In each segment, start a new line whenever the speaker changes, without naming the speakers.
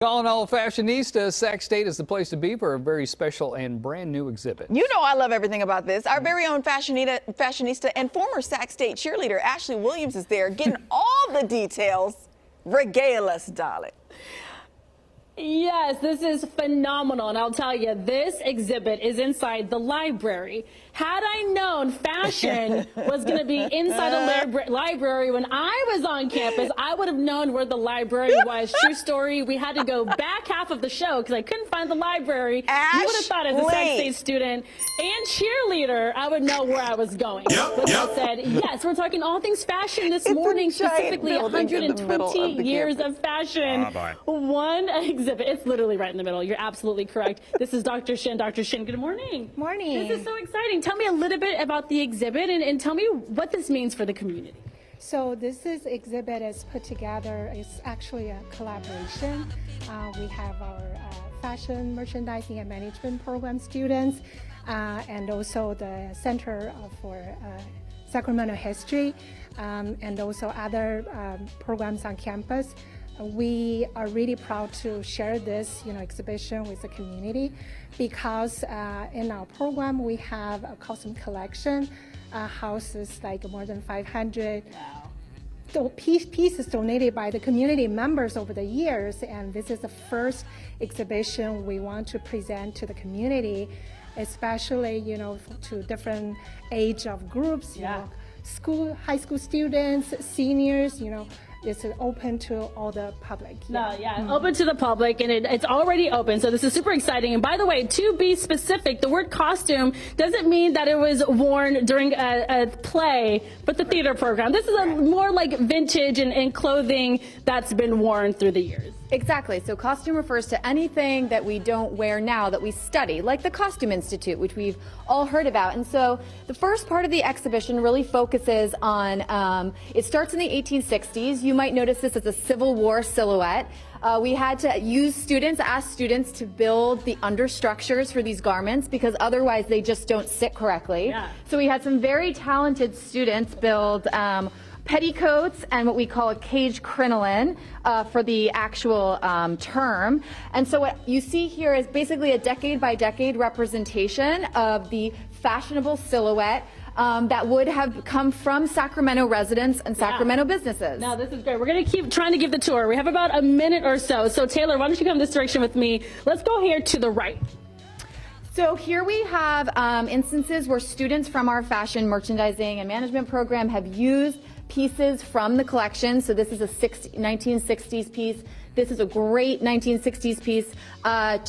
All in all, fashionista, Sac State is the place to be for a very special and brand new exhibit.
You know I love everything about this. Our very own fashionista and former Sac State cheerleader Ashley Williams is there getting all the details. Regale us, darling.
Yes, this is phenomenal, and I'll tell you, this exhibit is inside the library. Had I known fashion was going to be inside a library when I was on campus, I would have known where the library was. True story. We had to go back half of the show because I couldn't find the library. You would have thought as a Sac State student and cheerleader, I would know where I was going. With that said, yes, we're talking all things fashion this morning, specifically 120 years of fashion. One exhibit. It's literally right in the middle. You're absolutely correct. This is Dr. Shin. Dr. Shin, good morning.
Morning.
This is so exciting. Tell me a little bit about the exhibit and tell me what this means for the community.
So this exhibit is put together. It's actually a collaboration. We have our fashion, merchandising, and management program students, and also the Center for Sacramento History, and also other programs on campus. We are really proud to share this, exhibition with the community because in our program we have a costume collection, houses like more than 500 pieces donated by the community members over the years, and this is the first exhibition we want to present to the community, especially to different age of groups, high school students, seniors, it's open to all the public.
Open to the public, and it's already open, so this is super exciting. And by the way, to be specific, the word costume doesn't mean that it was worn during a play, but the theater program. This is more like vintage and clothing that's been worn through the years.
Exactly. So costume refers to anything that we don't wear now that we study, like the Costume Institute, which we've all heard about. And so the first part of the exhibition really focuses on, it starts in the 1860s. You might notice this as a Civil War silhouette. We had to ask students to build the understructures for these garments because otherwise they just don't sit correctly. So we had some very talented students build petticoats and what we call a cage crinoline for the actual term. And so what you see here is basically a decade by decade representation of the fashionable silhouette that would have come from Sacramento residents and Sacramento businesses.
Now this is great. We're going to keep trying to give the tour. We have about a minute or so. So Taylor, why don't you come this direction with me? Let's go here to the right.
So here we have instances where students from our fashion merchandising and management program have used pieces from the collection. So this is a 1960s piece. This is a great 1960s piece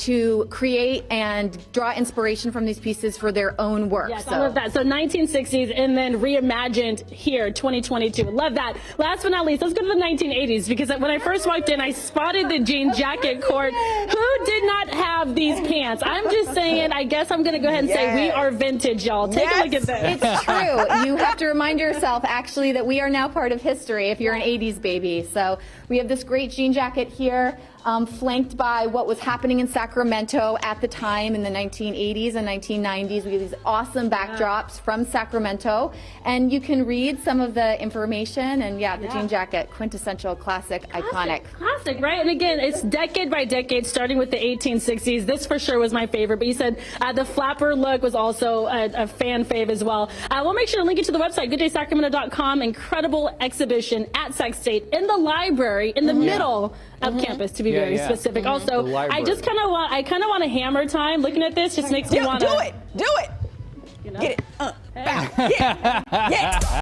to create and draw inspiration from these pieces for their own work.
Yes, I love that. So 1960s and then reimagined here, 2022. Love that. Last but not least, let's go to the 1980s because when I first walked in, I spotted the jean jacket court. Who did not have these pants? I'm just saying, I guess I'm going to go ahead and say we are vintage, y'all. Take a look at this.
It's true. You have to remind yourself, actually, that we are now part of history if you're an 80s baby. So we have this great jean jacket here, flanked by what was happening in Sacramento at the time in the 1980s and 1990s. We have these awesome backdrops from Sacramento, and you can read some of the information. And the jean jacket, quintessential, classic, iconic.
Classic, right? And again, it's decade by decade, starting with the 1860s. This for sure was my favorite, but you said the flapper look was also a fan fave as well. We'll make sure to link you to the website, gooddaysacramento.com. Incredible exhibition at Sac State in the library, in the middle of campus, to be very specific. Also, I just kind of want a hammer time. Looking at this just makes me want to
do it.
You know?
Get it. Back. Yeah.